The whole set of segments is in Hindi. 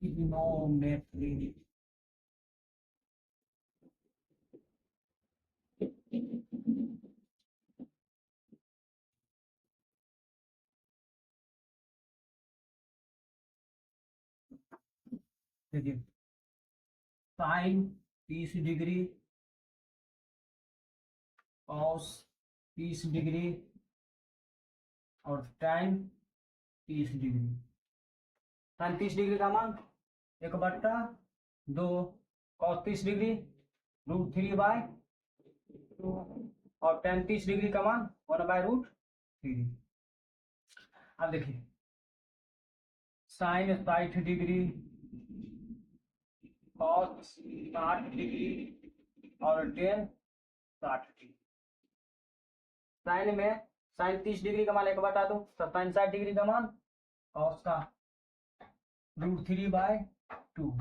ट्रिग्नोमेट्री। देखिए, साइन 30 डिग्री, कॉस 30 डिग्री और tan 30 डिग्री। साइन 30 डिग्री का मान 1/2, कॉस 30 डिग्री √3/2 और tan 30 डिग्री का मान 1/√3। अब देखिए, साइन 60 डिग्री, कॉस 60 डिग्री और tan 60 डिग्री। साइन में साइन 30 डिग्री का मान 1/2, तो साइन 60 डिग्री का मान कॉस का √3/2।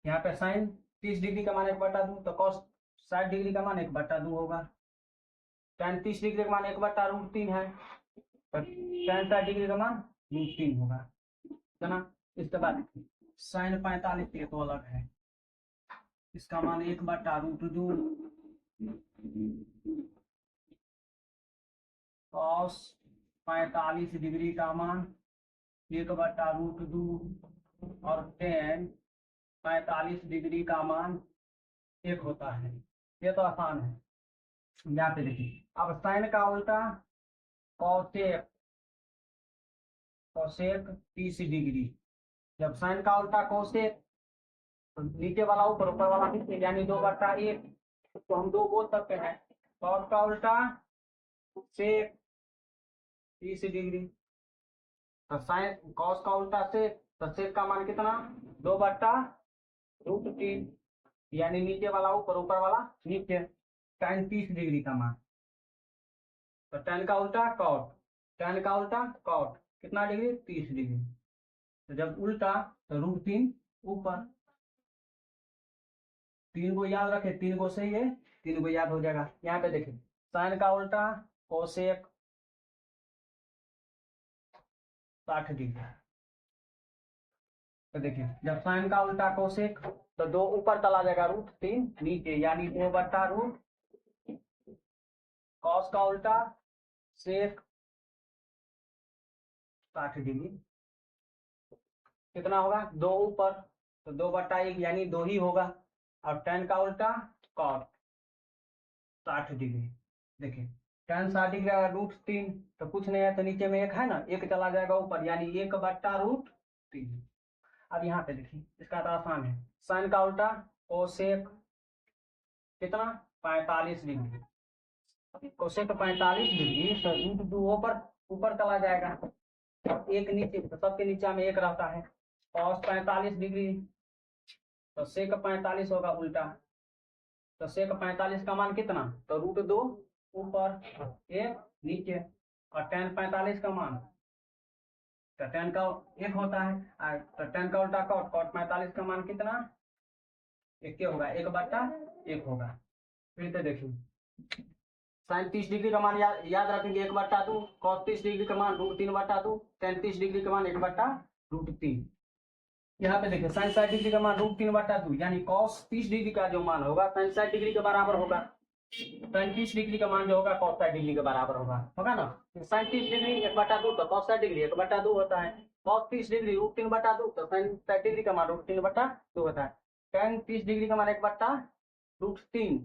यहाँ पे साइन 30 डिग्री का मान 1/2, तो कॉस 60 डिग्री का मान 1/2 होगा। tan 30 डिग्री का मान 1/√3 है, तो tan 60 डिग्री का मान √3 होगा, है ना। इसके बाद साइन 45, ये तो अलग है, इसका मान 1/√2, कॉस 45 डिग्री का मान 1/√2 और tan 45 डिग्री का मान 1 होता है। ये तो आसान है। यहाँ पे देखिए, अब साइन का उल्टा कॉसेक, कॉसेक 30 डिग्री। जब साइन का उल्टा कॉसेक, तो नीचे वाला ऊपर, ऊपर वाला नीचे, यानी 2/1, तो हम 2 बोल सकते हैं। कॉस का उल्टा सेक 30 डिग्री, तो साइन कॉस का उल्टा सेक, तो सेक का मान कितना 2/√3, यानी नीचे वाला ऊपर, ऊपर वाला नीचे। tan 30 डिग्री का मान, तो tan का उल्टा कॉट, tan का उल्टा कॉट कितना डिग्री 30 डिग्री, तो जब उल्टा तो √3 ऊपर। 3 को याद रखे, 3 को सही है, 3 को याद हो जाएगा। यहाँ पे देखिए, साइन का उल्टा कोसेक 60 डिग्री, तो देखिए जब साइन का उल्टा कोसेक, तो 2 ऊपर चला जाएगा, √3 नीचे, यानी 2/√। कॉस का उल्टा सेक 60 डिग्री, कितना होगा 2 ऊपर, तो 2/1, यानी 2 ही होगा। और tan का उल्टा कॉट 60 डिग्री। देखिए tan 60 डिग्री अगर √3, तो कुछ नहीं है, तो नीचे में 1 है ना, 1 चला जाएगा ऊपर, यानी 1/√3। अब यहाँ पे देखिए, इसका तो आसान है। साइन का उल्टा कोसेक कितना 45 डिग्री, कोसेक 45 डिग्री, तो √2 ऊपर, ऊपर चला जाएगा, 1 नीचे, तो सबके नीचे में 1 रहता है। कॉस 45 डिग्री, तो सेक 45 होगा उल्टा, तो सेक 45 का मान कितना, तो √2 ऊपर, 1 नीचे, और tan 45 का मान, तो tan का 1 होता है, तो tan का उल्टा कॉट, कॉट 45 का मान कितना 1 होगा, 1/1 होगा। फिर से देखिए, साइन 30 डिग्री का मान याद रखेंगे 1/2, कॉस 30 डिग्री का मान √3/2, tan 30 डिग्री का मान 1/√3। यहाँ पे देखिए, साइन 60 डिग्री का मान √3/2, यानी कॉस 30 डिग्री का जो मान होगा साइन 60 डिग्री के बराबर होगा। साइन 30 डिग्री का मान जो होगा कॉस 60 डिग्री के बराबर होगा ना। साइन 30 डिग्री 1/2, तो कॉस 60 डिग्री 1/2 होता है। कॉस 30 डिग्री √3/2, तो साइन 60 डिग्री का मान √3/2 होता है। tan 30 डिग्री का मान 1/√3,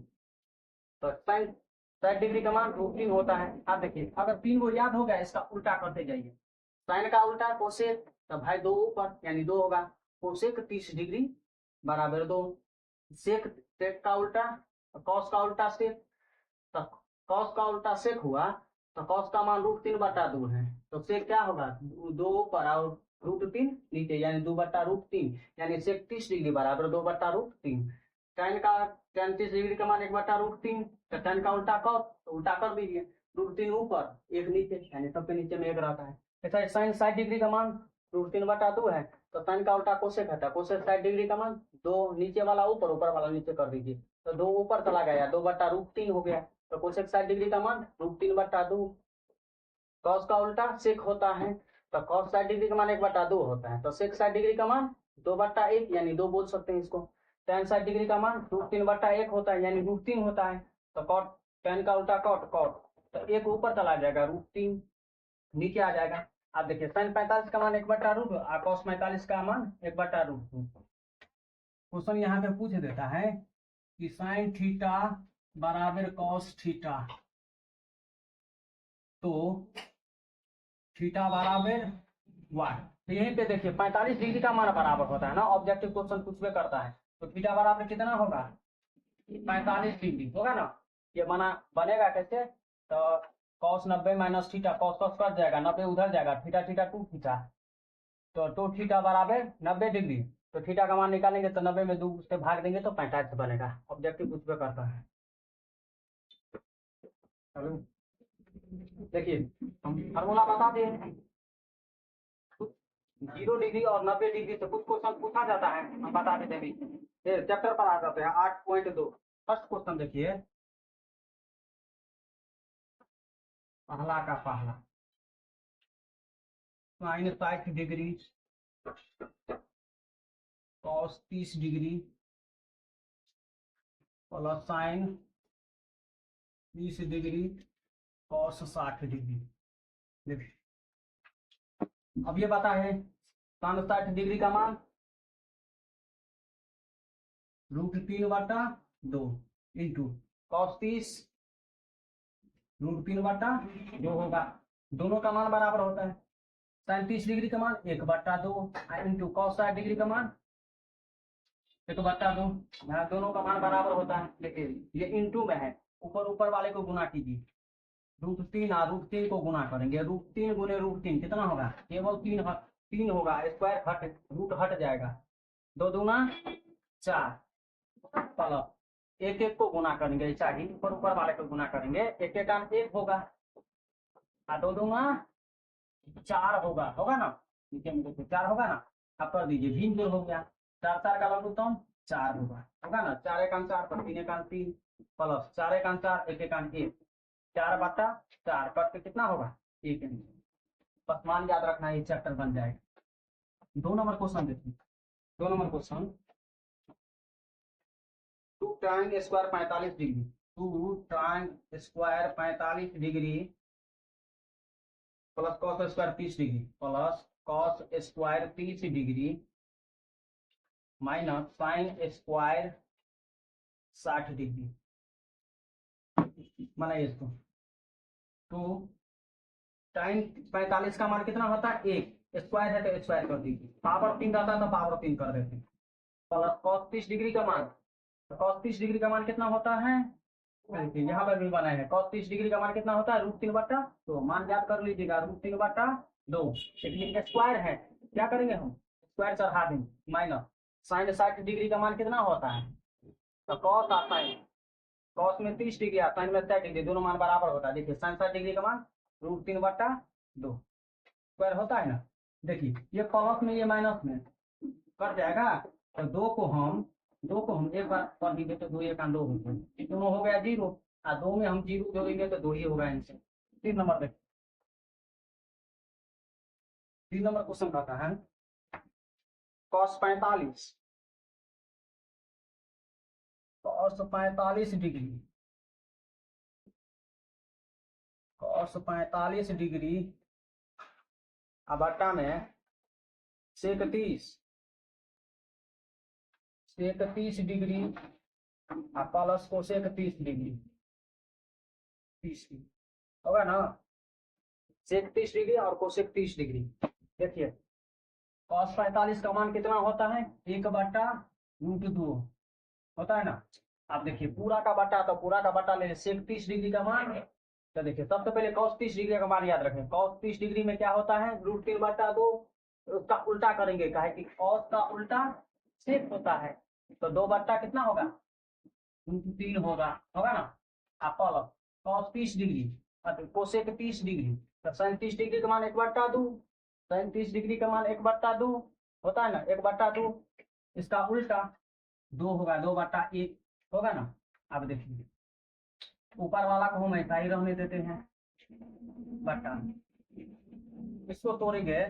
तो साइन 60 डिग्री का मान √3 होता है। आप देखिए, अगर 3 को याद हो गया, इसका उल्टा करते जाइए। साइन का उल्टा कोसेक, तो भाई 2 ऊपर, यानी 2 होगा, कोसेक 30 डिग्री बराबर 2। सेक, सेक का उल्टा कॉस का उल्टा सेक, तो कॉस का उल्टा सेक हुआ, तो कॉस का मान √3/2 है, तो सेक क्या होगा 2 ऊपर और √3 नीचे, यानी 2/√3, यानी सेक 30 डिग्री बराबर 2/√3। tan का tan 30 डिग्री का मान 1/√3, तो tan का उल्टा कॉस, तो उल्टा कर दीजिए, √3 ऊपर 1 नीचे, यानी सबके नीचे में 1 रहता है। ऐसा साइन 60 डिग्री का मान √3/2 है, तो साइन का उल्टा कोसेक है, कोसेक 60 डिग्री का मान 2 नीचे वाला ऊपर, ऊपर वाला नीचे कर दीजिए, तो 2 ऊपर चला गया, 2/√3 हो गया, तो कोसेक 60 डिग्री का मान √3/2। कॉस का उल्टा सेक होता है, तो कॉस 60 डिग्री का मान 1/2 होता है, तो सेक 60 डिग्री का मान 2/1 यानी 2 बोल सकते हैं इसको। tan 60 डिग्री का मान √3/1 होता है यानी √3 होता है। तो कॉट, tan का उल्टा कॉट, कॉट तो 1 ऊपर चला जाएगा, √3 नीचे आ जाएगा। आप देखिए sin 45 का मान 1/√, और cos 45 का मान 1/√2। क्वेश्चन यहाँ पे पूछ देता है कि sin थीटा बराबर cos थीटा, तो थीटा बराबर वाट। तो यहीं पे देखिए 45 डिग्री का मान बराबर होता है ना, ऑब्जेक्टिव क्वेश्चन कुछ भी करता है। तो थीटा बराबर कितना होगा, 45 डिग्री होगा ना। ये बनेगा कैसे, तो cos 90 minus theta, cos cos cut जाएगा, 90 उधर जाएगा, थीटा थीटा 2 थीटा, तो 2 थीटा बराबर 90 डिग्री। तो थीटा का मान निकालेंगे तो 90 में 2 से भाग देंगे तो 45 बनेगा। ऑब्जेक्टिव कुछ भी करता है। चलो देखिए हम फार्मूला बता दें। 0 डिग्री और 90 डिग्री से कुछ क्वेश्चन पूछा जाता है, हम बता देते हैं। फिर चैप्टर पर आ जाते हैं 8.2। फर्स्ट क्वेश्चन देखिए, पहला का पहला, sin 60 degree cos 30 degree plus sin 30 degree cos 60 degree. देखिए अब ये पता है sin 60 डिग्री का मान √3/2 इंटू cos 30 √3/2 होगा। दोनों का मान बराबर होता है। sin 30 डिग्री का मान 1/2 इंटू cos 60 डिग्री का मान 1/2। यहाँ दोनों का मान बराबर होता है। देखिए ये इंटू में है, ऊपर ऊपर वाले को गुना कीजिए, √3 और √3 को गुना करेंगे, √3 गुने √3 कितना होगा, केवल 3 होगा, स्क्वायर हट, रूट हट जाएगा, 2 दूना 4 प्लस एक एक को गुना करेंगे, ऐसा ही ऊपर ऊपर वाले को गुना करेंगे, एक एक आन 1 होगा, और 2 दूना 4 होगा, होगा ना, नीचे में देखिए 4 होगा ना। अब कर दीजिए, भिन्न जोड़ हो गया, 4 4 का लघुत्तम 4 होगा ना, 4 1 4 पर 3 1 3 प्लस 4 1 4 1 1 1, 4/4 करके कितना होगा, 1। बस मान याद रखना है, चैप्टर बन जाएगा। 2 नंबर क्वेश्चन देखिए, 2 number question, 2 tan square 45 degree, 2 tan square 45 degree plus cos square 30 degree plus cos square 30 degree minus sin square 60 degree. माना इसको, तो tan 45 का मान कितना होता है, 1, स्क्वायर है तो स्क्वायर कर दीजिए, पावर 3 रहता है तो पावर 3 कर देते हैं, प्लस cos 30 डिग्री का मान, तो cos 30 डिग्री का मान कितना होता है, यहाँ पर भी बना है, cos 30 डिग्री का मान कितना होता है, √3/2। तो मान याद कर लीजिएगा, √3/2, लेकिन स्क्वायर है, क्या करेंगे हम, स्क्वायर चढ़ा देंगे, माइनस sin 60 डिग्री का मान कितना होता है, तो cos आता है, cos में 30 डिग्री आता है, sin में 60 डिग्री, दोनों मान बराबर होता है। देखिए sin 60 डिग्री का मान √3/2 स्क्वायर होता है ना। देखिए ये प्लस में ये माइनस में कट जाएगा, तो 2 को हम एक बार पढ़ देंगे तो 2 1 2 हो गए, दोनों हो गया 0, और 2 में हम 0 जोड़ेंगे तो 2 ही होगा आंसर। 3 नंबर देखिए, 3 नंबर क्वेश्चन कहता है cos 45 डिग्री, cos 45 डिग्री अब बट्टा में sec 30 डिग्री और प्लस cosec 30 डिग्री, 30 होगा ना, sec 30 डिग्री और cosec 30 डिग्री। देखिए cos 45 का मान कितना होता है, 1/√2 होता है ना। आप देखिए पूरा का बटा, तो पूरा का बटा ले, sec 30 डिग्री का मान, तो देखिए सबसे पहले cos 30 डिग्री का मान याद रखें, cos 30 डिग्री में क्या होता है, √3/2, उसका उल्टा करेंगे, कहे कि cos का उल्टा sec होता है, तो 2 कितना होगा, √3 होगा ना। आप plus cos 30 degree cosec 30 degree, तो sin 30 डिग्री का मान 1/2, sin 30 डिग्री का मान 1/2 होता है ना, 1/2, इसका उल्टा 2 होगा, 2/1 होगा ना। अब देखिए ऊपर वाला को हम ऐसा ही रहने देते हैं, बटा, इसको तोड़ेंगे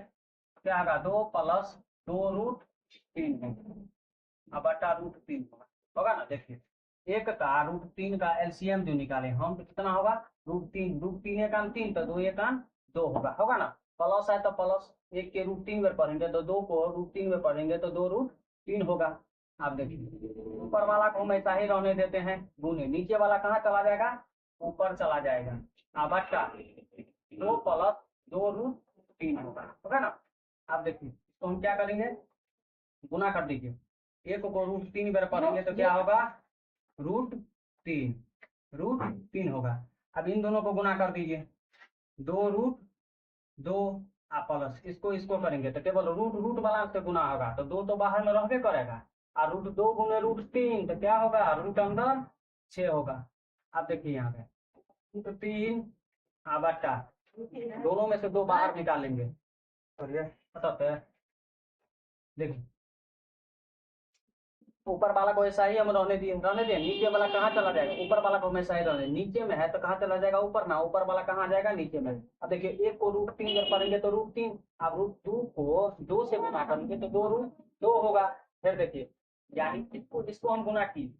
क्या आगा, 2 प्लस 2 √3 3 है। अब बटा रूट 3 होगा ना। देखिए एक का रूट 3 का एलसीएम जो निकाले हम तो कितना होगा, रूट 3 एक आन 3 तो 2 एक आन 2 होगा ना। प्लस है तो प्लस 1 के रूट 3 में पढ़ेंगे तो 2 को रूट 3 में पढ़ेंगे तो 2 रूट 3 होगा। आप देखिए ऊपर वाला को हम ऐसा ही रहने देते हैं गुने, नीचे वाला कहाँ चला जाएगा, ऊपर चला जाएगा। अब बटा 2 प्लस 2 रूट 3 होगा ना। आप देखिए तो हम क्या करेंगे, गुना कर दीजिए। एक को रूट 3 बार पढ़ेंगे तो क्या होगा, रूट 3 होगा। अब इन दोनों को गुना कर दीजिए, 2 रूट 2 प्लस इसको इसको करेंगे तो केवल रूट रूट वाला से गुना होगा तो 2 तो बाहर में रहबे करेगा। और रूट 2 गुने रूट 3 तो क्या होगा, रूट अंदर 6 होगा। आप देखिए यहाँ पे रूट 3 बटा दोनों में से 2 बाहर निकालेंगे। देखिए ऊपर वाला को ऐसा ही हम रहने दिए, नीचे वाला कहाँ चला जाएगा, ऊपर वाला को हमेशा ही रहने, नीचे में है तो कहाँ चला जाएगा, ऊपर ना, ऊपर वाला कहाँ जाएगा, नीचे में। अब देखिए एक को रूट 3 जब पढ़ेंगे तो रूट 3, अब रूट 2 को 2 से गुना करेंगे तो 2 रूट 2 होगा। फिर देखिए यानी इसको हम गुना किए,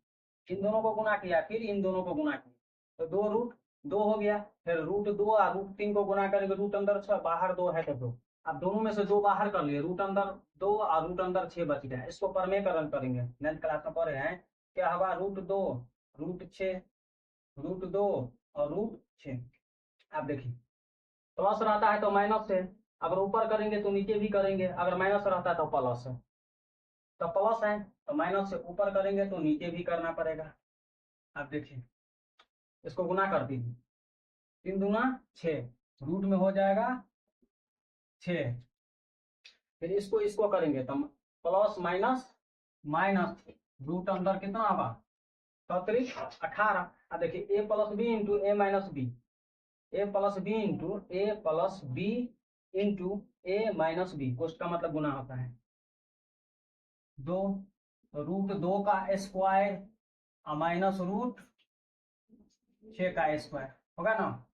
इन दोनों को गुना किया, फिर इन दोनों को गुना किया तो 2 रूट 2 हो गया। फिर रूट 2 और रूट 3 को गुना करेंगे, रूट अंदर 6 बाहर 2 है तो 2। अब दोनों में से 2 बाहर कर लिए, रूट अंदर 2 और रूट अंदर 6 बच गया। इसको परमेकरण करेंगे, 9th क्लास में पढ़े हैं। क्या होगा, रूट 2 रूट 6 रूट 2 और रूट 6। आप देखिए प्लस रहता है तो माइनस है, अगर ऊपर करेंगे तो नीचे भी करेंगे, अगर माइनस रहता है तो प्लस है, तो प्लस है तो माइनस से ऊपर करेंगे तो नीचे भी करना पड़ेगा। आप देखिए इसको गुना कर दीजिए, 3 दूना 6, रूट में हो जाएगा 6। फिर इसको इसको करेंगे तो प्लस माइनस माइनस, रूट अंदर कितना होगा 33 18। अब देखिए ए प्लस बी इंटू ए माइनस बी, ए प्लस बी इंटू ए प्लस बी इंटू ए माइनस बी, कोष्ट का मतलब गुना होता है 2, रूट 2 का स्क्वायर माइनस रूट 6 का स्क्वायर होगा ना।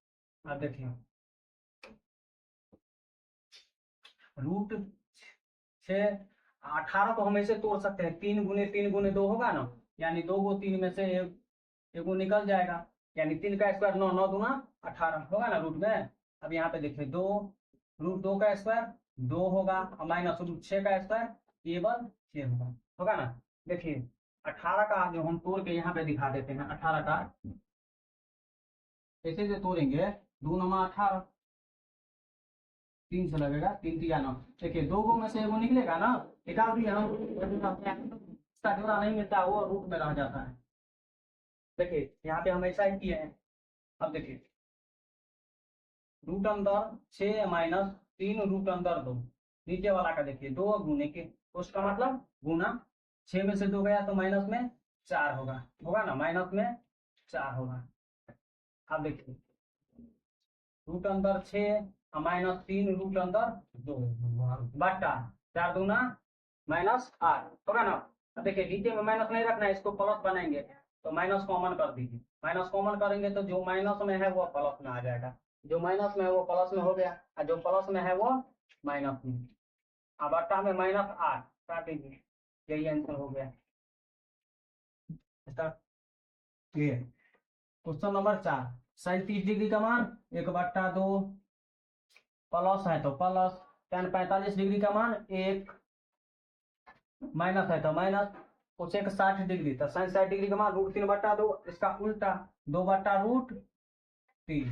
अब देखिए रूट 6 18 को हम ऐसे तोड़ सकते हैं, 3 गुने 2 होगा ना, यानी 2 को 3 में से एक को निकल जाएगा, यानी 3 का स्क्वायर 9, 9 दूना 18 होगा ना रूट में। अब यहाँ पे देखिए 2 रूट 2 का स्क्वायर 2 होगा और माइनस रूट 6 का स्क्वायर केवल 6 होगा ना। देखिए 18 का जो हम तोड़ के यहाँ पे दिखा देते हैं, 18 का ऐसे से तोड़ेंगे, 2 9 18, 3 से लगेगा, 3 3 9। देखिए 2 को में से एगो निकलेगा ना, निकाल दिया हम, इसका जोड़ा नहीं मिलता, वो रूट में रह जाता है। देखिए यहाँ पे हम ऐसा ही किए हैं। अब देखिए रूट अंदर 6 माइनस 3 रूट अंदर 2, नीचे वाला का देखिए 2 गुने के, उसका मतलब गुना, 6 में से 2 गया तो माइनस में 4 होगा ना, माइनस में 4 होगा। अब देखिए रूट अंदर 6 माइनस 3 रूट अंदर 2 बटा 4 दूना माइनस 8 होगा ना। अब देखिए नीचे में माइनस नहीं रखना है, इसको प्लस बनाएंगे तो माइनस कॉमन कर दीजिए, माइनस कॉमन करेंगे तो जो माइनस में है वो प्लस में आ जाएगा, जो माइनस में है वो प्लस में हो गया और जो प्लस में है वो माइनस में। अब बट्टा में माइनस 8 काट दीजिए, यही आंसर हो गया। ये क्वेश्चन नंबर 4, 37 डिग्री का मान 1/2 प्लस है तो प्लस, tan 45 डिग्री का मान 1, माइनस है तो माइनस, कोसेक 60 डिग्री तो sin 60 डिग्री का मान √3/2, इसका उल्टा 2/√3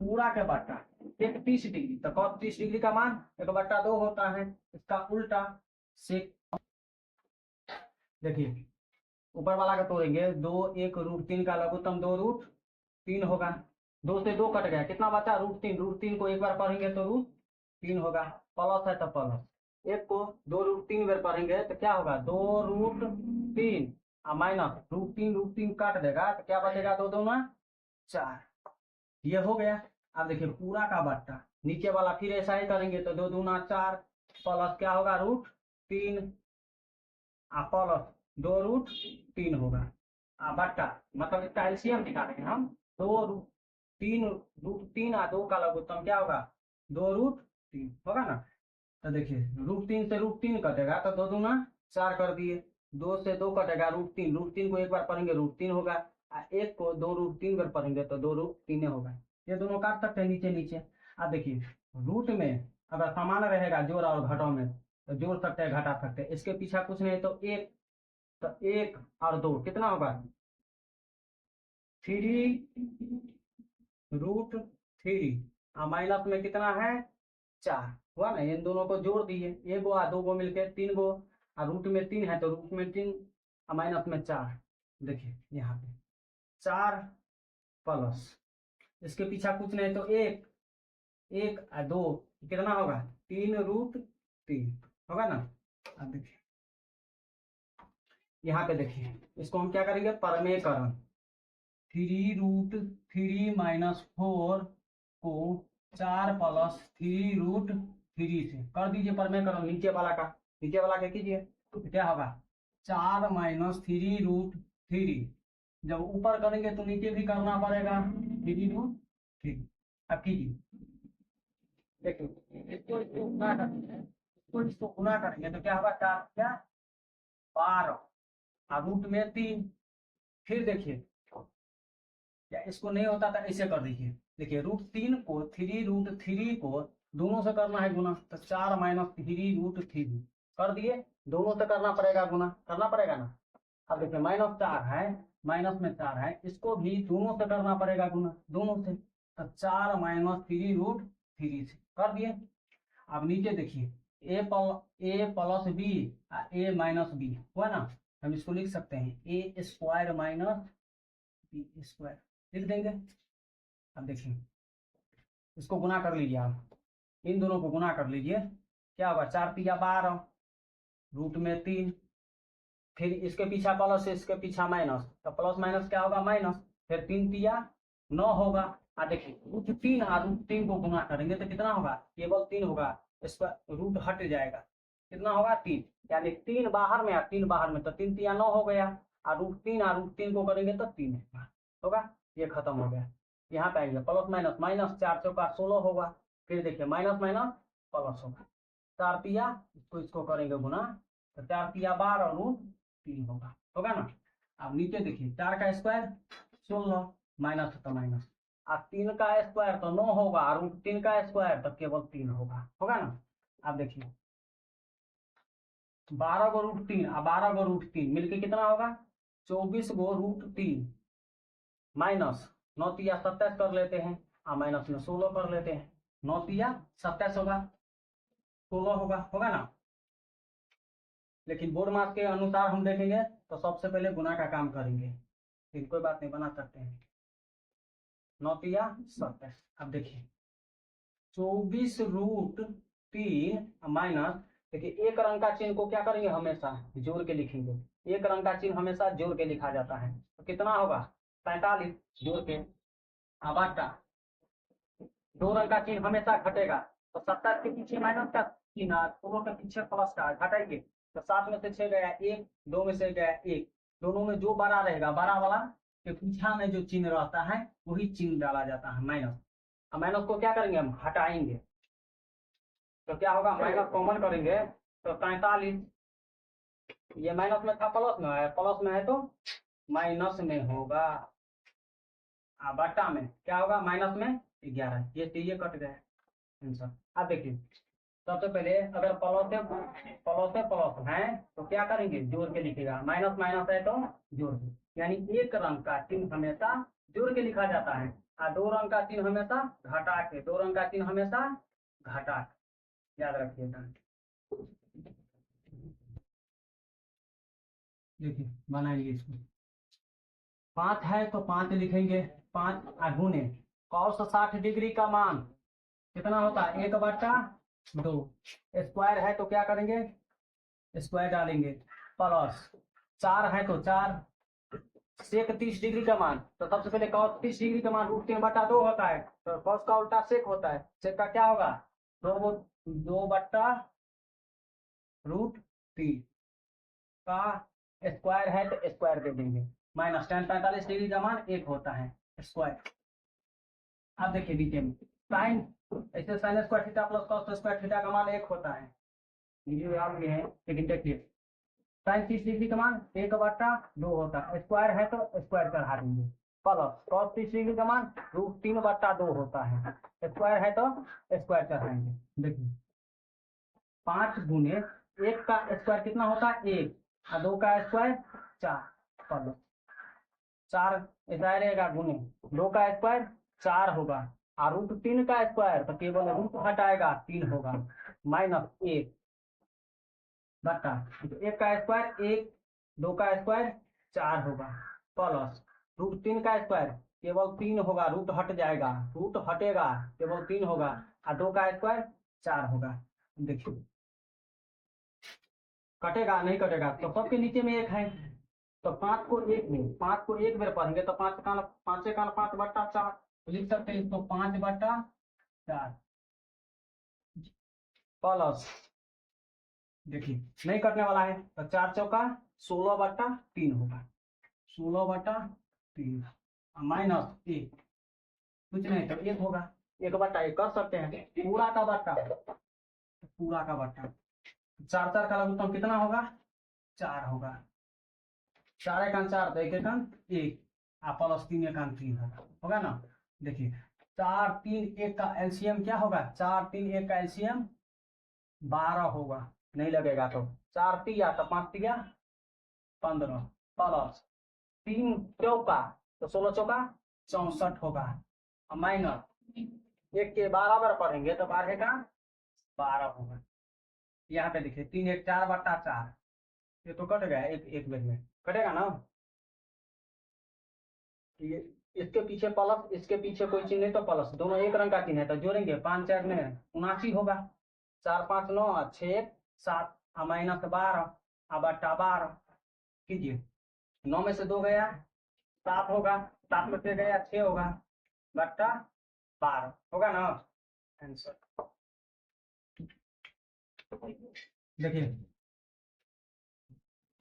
पूरा के बट्टा 30 डिग्री तो cos 30 डिग्री का मान 1/2 होता है, इसका उल्टा सेक। देखिए ऊपर वाला का तोड़ेंगे, 2 1 √3 का लघुत्तम 2√3 होगा, 2 से 2 कट गया, कितना बचा √3 को एक बार पढ़ेंगे तो √3 होगा, प्लस है तो प्लस, एक को 2√3 बार पढ़ेंगे तो क्या होगा 2√3 माइनस √3 काट देगा तो क्या बचेगा 2 दूना 4, ये हो गया। अब देखिए पूरा का बट्टा, नीचे वाला फिर ऐसा ही करेंगे तो 2 दूना 4 प्लस क्या होगा √3 प्लस 2√3 होगा बट्टा, मतलब इसका एलसीएम निकालेंगे हम, 2√3 √3 और 2 का लघुत्तम क्या होगा 2√3 होगा ना। तो देखिए √3 से √3 कटेगा तो 2 दूना 4 कर दिए, 2 से 2 कटेगा, √3, √3 को एक बार पढ़ेंगे √3 होगा, एक को 2 √3 बार पढ़ेंगे तो 2 √3 होगा। ये दोनों काट सकते हैं नीचे नीचे। अब देखिए रूट में अगर समान रहेगा जोड़ और घटाव में तो जोड़ सकते हैं घटा सकते हैं, इसके पीछे कुछ नहीं तो 1, तो 1 और 2 कितना होगा 3√3, और माइनस में कितना है 4 हुआ ना। इन दोनों को जोड़ दिए, 1 और 2 को मिलकर 3 को, और रूट में 3 है तो रूट में 3 और माइनस में 4। देखिए यहाँ पे 4 प्लस इसके पीछे कुछ नहीं तो 1, 1 और 2 कितना होगा 3√3 होगा ना। अब देखिए यहाँ पे देखिए इसको हम क्या करेंगे परमेयकरण, 3√3 माइनस 4 को 4 प्लस 3√3 से कर दीजिए परमेयकरण नीचे वाला का, नीचे वाला क्या कीजिए तो क्या होगा 4 माइनस 3√3, जब ऊपर करेंगे तो नीचे भी करना पड़ेगा 3√3। अब कीजिए देखिए इसको गुना करेंगे तो क्या होगा 4 क्या 12 और रूट में 3। फिर देखिए या इसको नहीं होता था ऐसे कर दीजिए, देखिए √3 को 3√3 को दोनों से करना है गुना, तो 4 माइनस 3√3 कर दिए, दोनों से करना पड़ेगा गुना, करना पड़ेगा ना। अब देखिए -4 है, माइनस में 4 है, इसको भी दोनों से करना पड़ेगा गुना, दोनों से, तो 4 माइनस 3√3 से कर दिए। अब नीचे देखिए ए प्लस बी ए माइनस बी हुआ ना, हम इसको लिख सकते हैं ए स्क्वायर माइनस बी स्क्वायर लिख देंगे। अब देखिए इसको गुना कर लीजिए, आप इन दोनों को गुना कर लीजिए, क्या होगा 4 तिया 12 रूट में 3, फिर इसके पीछा प्लस इसके पीछा माइनस, तो प्लस माइनस क्या होगा माइनस, फिर 3 तिया 9 होगा। देखिए √3 और √3 को गुना करेंगे तो कितना होगा केवल 3 होगा, इसका रूट हट जाएगा, कितना होगा 3, यानी 3 बाहर में और 3 बाहर में, तो 3 तिया 9 हो गया, और √3 को करेंगे तो 3 होगा, ये खत्म हो गया। यहाँ पे आएंगे प्लस माइनस, -4 चौका 16 होगा, फिर देखिए माइनस माइनस प्लस होगा, 4 तिया इसको करेंगे गुना तो 4 तिया 12 √3 होगा ना। अब नीचे देखिए 4 का स्क्वायर 16 माइनस तो माइनस, और 3 का स्क्वायर तो 9 होगा, और √3 का स्क्वायर तो केवल 3 होगा ना। अब देखिए 12 को √3 और 12 को √3 मिलके कितना होगा 24 को √3 माइनस 9 तिया 27 कर लेते हैं, और माइनस में 16 कर लेते हैं, 9 तिया 27 होगा, 16 होगा ना। लेकिन बोर्ड मार्क्स के अनुसार हम देखेंगे तो सबसे पहले गुना का काम करेंगे, फिर कोई बात नहीं बना सकते हैं, 9 तिया 27। अब देखिए 24√3 माइनस, देखिए एक रंग का चिन्ह को क्या करेंगे हमेशा जोड़ के लिखेंगे, एक रंग का चिन्ह हमेशा जोड़ के लिखा जाता है, तो कितना होगा 45 जोड़ के, आबाटा 2 रंग का चिन्ह हमेशा घटेगा, तो 27 के पीछे माइनस का चिन्ह, 16 के पीछे प्लस का घटाएंगे, तो 7 में से 6 गया 1, 2 में से गया 1, दोनों में जो बड़ा रहेगा बड़ा वाला के पीछा में जो चिन्ह रहता है वही चिन्ह डाला जाता है माइनस। अब माइनस को क्या करेंगे हम हटाएंगे, तो क्या होगा माइनस कॉमन करेंगे तो 45, ये माइनस में था प्लस में है, प्लस में है तो माइनस में होगा, बटा में क्या होगा माइनस में 11, ये कट गए आंसर। अब देखिए सबसे पहले अगर प्लस से प्लस है तो क्या करेंगे जोड़ के लिखेगा, माइनस माइनस है तो जोड़ के, यानी एक रंग का चिन्ह हमेशा जोड़ के लिखा जाता है, और 2 रंग का चिन्ह हमेशा घटा के, 2 रंग का चिन्ह हमेशा घटा के, याद रखिएगा। देखिए बनाइए इसको, 5 है तो 5 लिखेंगे, 5 गुने cos 60 डिग्री का मान कितना होता है 1/2, स्क्वायर है तो क्या करेंगे स्क्वायर डालेंगे, प्लस 4 है तो 4, सेक 30 डिग्री का मान, तो सबसे पहले cos 30 डिग्री का मान √3/2 होता है, तो cos का उल्टा सेक होता है, सेक का क्या होगा 2/√3 का स्क्वायर है तो स्क्वायर दे देंगे, माइनस tan 45 डिग्री का मान 1 होता है स्क्वायर। अब देखिए नीचे में साइन, ऐसे sine square theta plus cos square theta का मान 1 होता है, ये याद भी है, लेकिन देखिए साइन 30 डिग्री का मान 1/2 होता है, स्क्वायर है तो स्क्वायर चढ़ा देंगे, प्लस कॉस 30 डिग्री का मान √3/2 होता है, स्क्वायर है तो स्क्वायर चढ़ाएंगे। देखिए 5 गुने 1 का स्क्वायर कितना होता है 1, और 2 का स्क्वायर 4, प्लस 4 ऐसा रहेगा गुने 2 का स्क्वायर 4 होगा, और √3 का स्क्वायर तो केवल रूट हटाएगा 3 होगा, माइनस 1 बटा 1 का स्क्वायर 1, 2 का स्क्वायर 4 होगा, प्लस √3 का स्क्वायर केवल 3 होगा, रूट हट जाएगा, रूट हटेगा केवल 3 होगा, और 2 का स्क्वायर 4 होगा। देखिए कटेगा नहीं कटेगा, तो सबके नीचे में 1 है, तो 5 को 1 में 5 को 1 बार पढ़ेंगे तो 5 का 5/4 लिख सकते हैं इसको 5/4, प्लस देखिए नहीं कटने वाला है तो 4 चौका 16/3 होगा, 16/3 माइनस 1, कुछ नहीं तो 1 होगा, 1/1 कर सकते हैं, पूरा का बट्टा, पूरा का बट्टा 4 का लघुत्तम कितना होगा 4 होगा, 4 एकान 4 तो 1 एकान 1, प्लस 3 एकान 3 होगा ना। देखिए 4 3 1 का एलसीएम क्या होगा, 4 3 1 का एलसीएम 12 होगा, नहीं लगेगा तो 4 तिया तो 5 तिया 15, प्लस 3 चौका तो 16 चौका 64 होगा, माइनस 1 के 12 बार पढ़ेंगे तो 12 का 12 होगा। यहाँ पे देखिए 3 1 4/4, ये तो कट गया, एक बेर में कटेगा ना, ये इसके पीछे प्लस, इसके पीछे कोई चिन्ह नहीं तो प्लस, दोनों एक रंग का चिन्ह है तो जोड़ेंगे 5 4 में 79 होगा, 4 5 9 6 7 -12/12 कीजिए, 9 में से 2 गया 7 होगा, 7 में से गया 6 होगा, बट्टा 12 होगा ना आंसर। देखिए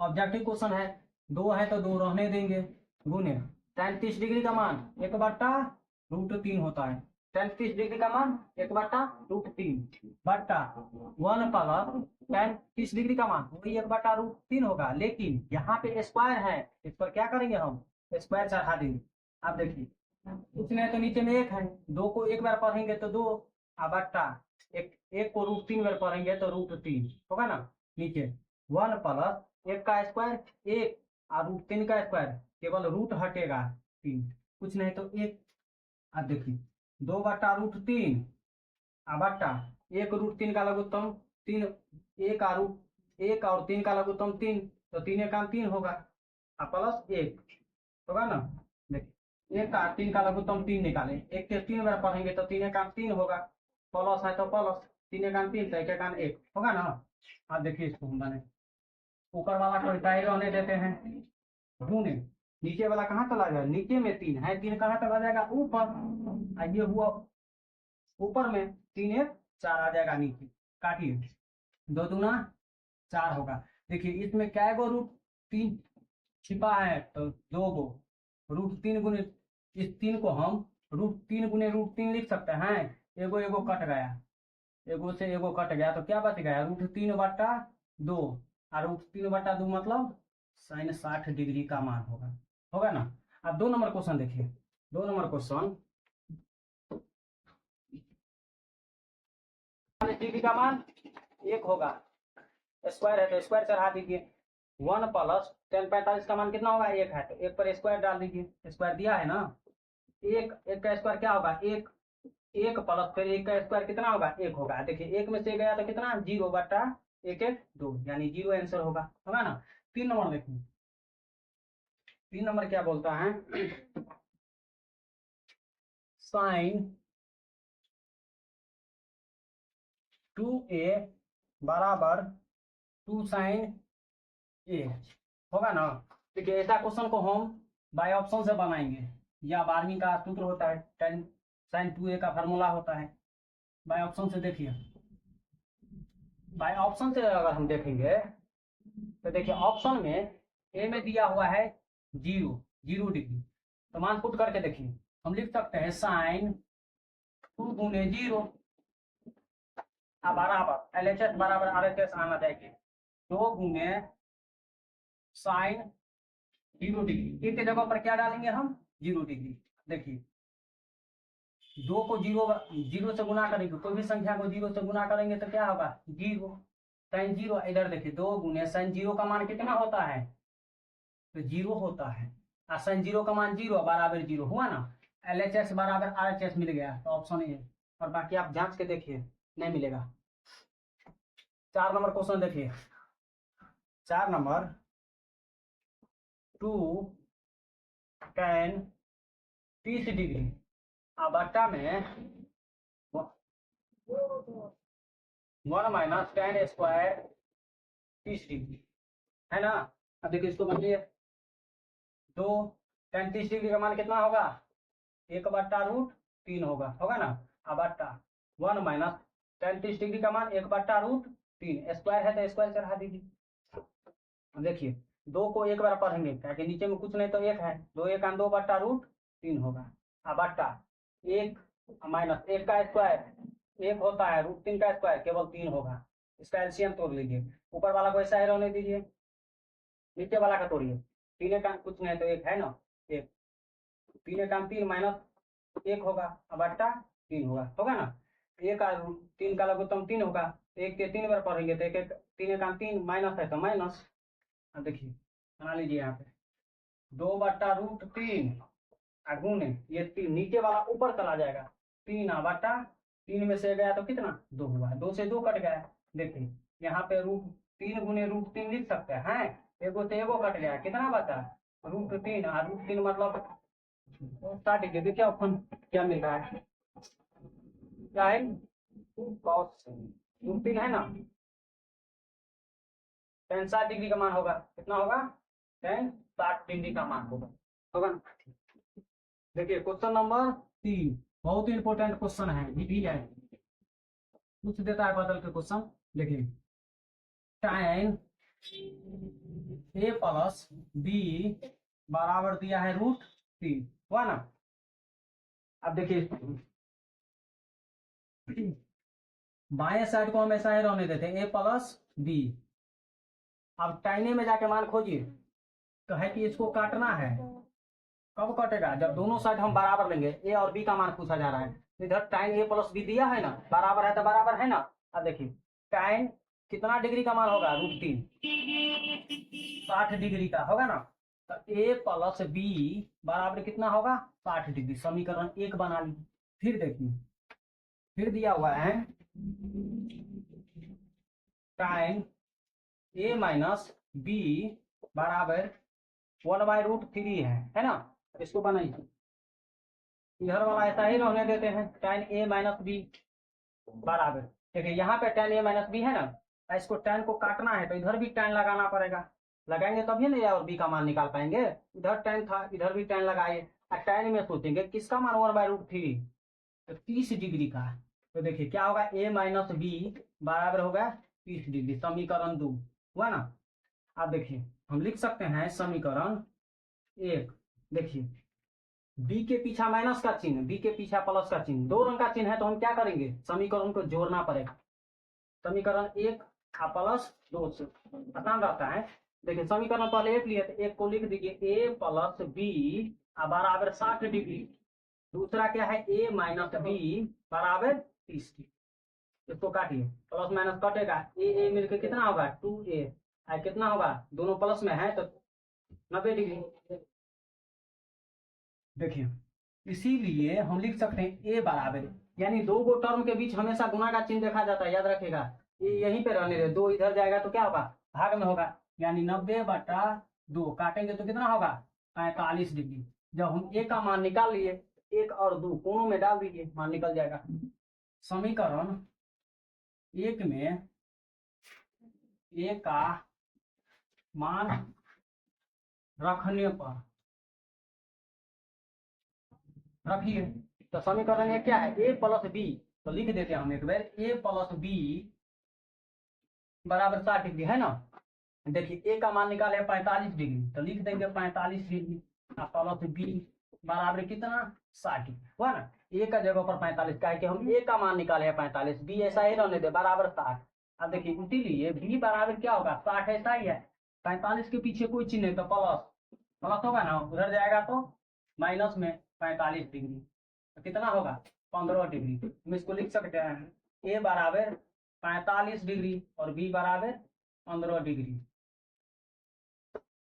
ऑब्जेक्टिव क्वेश्चन है, 2 है तो 2 रहने देंगे, गुने tan 30 डिग्री का मान 1/√3 होता है, tan 30 डिग्री का मान 1/√3 बट्टा 1 प्लस tan 30 डिग्री का मान वही 1/√3 होगा, लेकिन यहाँ पे स्क्वायर है, इस पर क्या करेंगे हम स्क्वायर चढ़ा देंगे। आप देखिए कुछ नहीं तो नीचे में 1 है, 2 को 1 बार पढ़ेंगे तो 2, बट्टा 1 को √3 बार पढ़ेंगे तो √3 होगा ना, नीचे 1 प्लस 1 का स्क्वायर 1 और √3 का स्क्वायर केवल रूट हटेगा 3, कुछ नहीं तो 1, अब देखिए 2/√3 बट्टा 1 √3 का लघुत्तम 3, 1 और 3 का लघुत्तम 3 तो 3 एकान 3 होगा, प्लस 1 होगा ना। देखिए 1 का 3 का लघुत्तम 3 निकाले, 1 के 3 बार पढ़ेंगे तो 3 एकान 3 होगा, प्लस है तो प्लस 3 एकान 3 तो 1 एकान 1 होगा ना। अब देखिए इसको हम बने ऊपर वाला को इकाई रहने देते हैं, गुने नीचे वाला कहाँ चला जाएगा, नीचे में 3 है, 3 कहाँ चला जाएगा ऊपर, ये हुआ ऊपर में 3 1 4 आ जाएगा नीचे, काटिए 2 दूना 4 होगा। देखिए इसमें क्या गो √3 छिपा है तो 2 गो, √3 गुने इस 3 को हम √3 गुने √3 लिख सकते हैं, एगो एगो कट गया, एगो से एगो कट गया तो क्या बच गया √3/2, और √3/2 मतलब sin 60 डिग्री का मान होगा ना। अब 2 नंबर क्वेश्चन देखिए, 2 नंबर क्वेश्चन डिग्री का मान 1 होगा, स्क्वायर है तो स्क्वायर चढ़ा दीजिए, 1 प्लस tan 45 का मान कितना होगा 1 है तो 1 पर स्क्वायर डाल दीजिए, स्क्वायर दिया है ना, 1 का स्क्वायर क्या होगा 1, 1 प्लस फिर 1 का स्क्वायर कितना होगा 1 होगा। देखिए 1 में से गया तो कितना 0/1 1 2 यानी 0 आंसर होगा ना। 3 नंबर देखिए, 3 नंबर क्या बोलता है, साइन 2a बराबर 2 साइन a होगा ना। देखिए ऐसा क्वेश्चन को हम बाय ऑप्शन से बनाएंगे, या 12वीं का सूत्र होता है tan sin 2a का फार्मूला होता है, बाय ऑप्शन से देखिए, बाय ऑप्शन से अगर हम देखेंगे तो देखिए ऑप्शन में ए में दिया हुआ है 0 डिग्री, तो मान पुट करके देखिए हम लिख सकते हैं साइन 2 गुने 0 बराबर LHS बराबर RHS आना चाहिए 2 गुने साइन 0 डिग्री। एक जगह पर क्या डालेंगे हम, 0 डिग्री। देखिए 2 को 0 से गुना करेंगे, कोई भी संख्या को 0 से गुना करेंगे तो क्या होगा, 0। साइन 0, इधर देखिए 2 गुने साइन 0 का मान कितना होता है, तो 0 होता है। और साइन 0 का मान 0 बराबर 0 हुआ ना। LHS बराबर RHS मिल गया, तो ऑप्शन ए। और बाकी आप जांच के देखिए, नहीं मिलेगा। 4 नंबर क्वेश्चन देखिए, 4 नंबर 2 tan 30 डिग्री बट्टा में 1 माइनस tan स्क्वायर 30 डिग्री, है ना। अब देखिए इसको बनिए, 2 tan 30 डिग्री का मान कितना होगा, 1/√3 होगा ना। अब बट्टा 1 माइनस tan 30 डिग्री का मान 1/√3, स्क्वायर है तो स्क्वायर चढ़ा दीजिए। देखिए 2 को एक बार पढ़ेंगे, क्योंकि नीचे में कुछ नहीं तो 1 है, 2 1 2/√3 होगा। अब बट्टा 1 माइनस 1 का स्क्वायर 1 होता है, √3 का स्क्वायर केवल 3 होगा। इसका एलसीएम तोड़ लीजिए, ऊपर वाला को ऐसा ही रहने दीजिए, नीचे वाला का तोड़िए। 3 का कुछ नहीं तो 1 है ना, 1 3 का 3 माइनस 1 होगा, अब बट्टा 3 होगा ना। 1 का 3 का लघुत्तम 3 होगा, 1 के 3 बार पढ़ेंगे तो 1 3 का 3 माइनस है तो माइनस। अब देखिए बना लीजिए यहाँ पे 2/√3 गुने ये 3, नीचे वाला ऊपर चला जाएगा, 3/3 में से गया तो कितना 2 हुआ, 2 से 2 कट गया। देखिए यहाँ पे √3 गुने √3 लिख सकते हैं, एगो से एगो कट गया, कितना बचा √3, √3 मतलब 60 डिग्री। क्या ऑप्शन क्या मिल रहा है, क्या है, cos √3 है ना। tan 60 डिग्री का मान होगा, कितना होगा, tan 60 डिग्री का मान होगा ना। देखिए क्वेश्चन नंबर 3 बहुत ही इंपॉर्टेंट क्वेश्चन है, ये भी है, कुछ देता है बदल के क्वेश्चन। देखिए tan a प्लस b बराबर दिया है √3 हुआ ना। अब देखिए बाएं साइड को हमेशा ही रहने देते हैं, a प्लस b। अब टाइने में जाके मान खोजिए, तो है कि इसको काटना है, कब कटेगा, जब दोनों साइड हम बराबर लेंगे। ए और बी का मान पूछा जा रहा है, तो इधर tan a प्लस b दिया है ना, बराबर है तो बराबर है ना। अब देखिए tan कितना डिग्री का मान होगा, √3, 60 डिग्री का होगा ना। तो a प्लस b बराबर कितना होगा, 60 डिग्री। समीकरण 1 बना लीजिए। फिर देखिए, फिर दिया हुआ है tan a माइनस b बराबर 1/√3 है ना। इसको बनाइए, इधर वाला ऐसा ही रहने देते हैं, tan a माइनस b बराबर। देखिए यहाँ पे tan a माइनस b है ना, इसको tan को काटना है तो इधर भी tan लगाना पड़ेगा, लगाएंगे तभी ना a और b का मान निकाल पाएंगे। इधर tan था, इधर भी tan लगाए, और tan में सोचेंगे किसका मान 1/√3, तो 30 डिग्री का। तो देखिए क्या होगा, a माइनस b बराबर होगा 30 डिग्री। समीकरण 2 हुआ ना। अब देखिए हम लिख सकते हैं समीकरण 1। देखिए b के पीछा माइनस का चिन्ह, b के पीछा प्लस का चिन्ह, 2 रंग का चिन्ह है, तो हम क्या करेंगे, समीकरण को जोड़ना पड़ेगा। समीकरण 1 प्लस 2 से आसान रहता है। देखिए समीकरण पहले 1 लिए, तो 1 को लिख दीजिए, a प्लस b बराबर 60 डिग्री। दूसरा क्या है, a माइनस b बराबर 30 डिग्री। इसको काटिए, प्लस माइनस कटेगा, a मिलकर कितना होगा 2a, कितना होगा, दोनों प्लस में है तो 90 डिग्री। देखिए इसीलिए हम लिख सकते हैं a बराबर, यानी 2 गो टर्म के बीच हमेशा गुना का चिन्ह देखा जाता है, याद रखेगा। ये यहीं पे रहने दे, 2 इधर जाएगा तो क्या होगा, भाग में होगा, यानी 90/2 काटेंगे तो कितना होगा 45 डिग्री। जब हम a का मान निकाल लिए, 1 और 2 कोनों में डाल दीजिए, मान निकल जाएगा। समीकरण 1 में a का मान रखने पर रखिए, तो समीकरण ये क्या है, a प्लस b, तो लिख देते हैं हम एक बार, a प्लस b बराबर 60 डिग्री है ना। देखिए a का मान निकाले 45 डिग्री, तो लिख देंगे 45 डिग्री, प्लस b बराबर कितना 60 हुआ ना। a का जगह पर 45 का है कि हम a का मान निकाले हैं 45, b ऐसा ही रहने दे बराबर 60। अब देखिए इसीलिए b बराबर क्या होगा 60, ऐसा ही है, 45 के पीछे कोई चिन्ह है तो प्लस प्लस होगा ना, उधर जाएगा तो माइनस में 45 डिग्री, तो कितना होगा 15 डिग्री। हम इसको लिख सकते हैं ए बराबर 45 डिग्री और बी बराबर 15 डिग्री।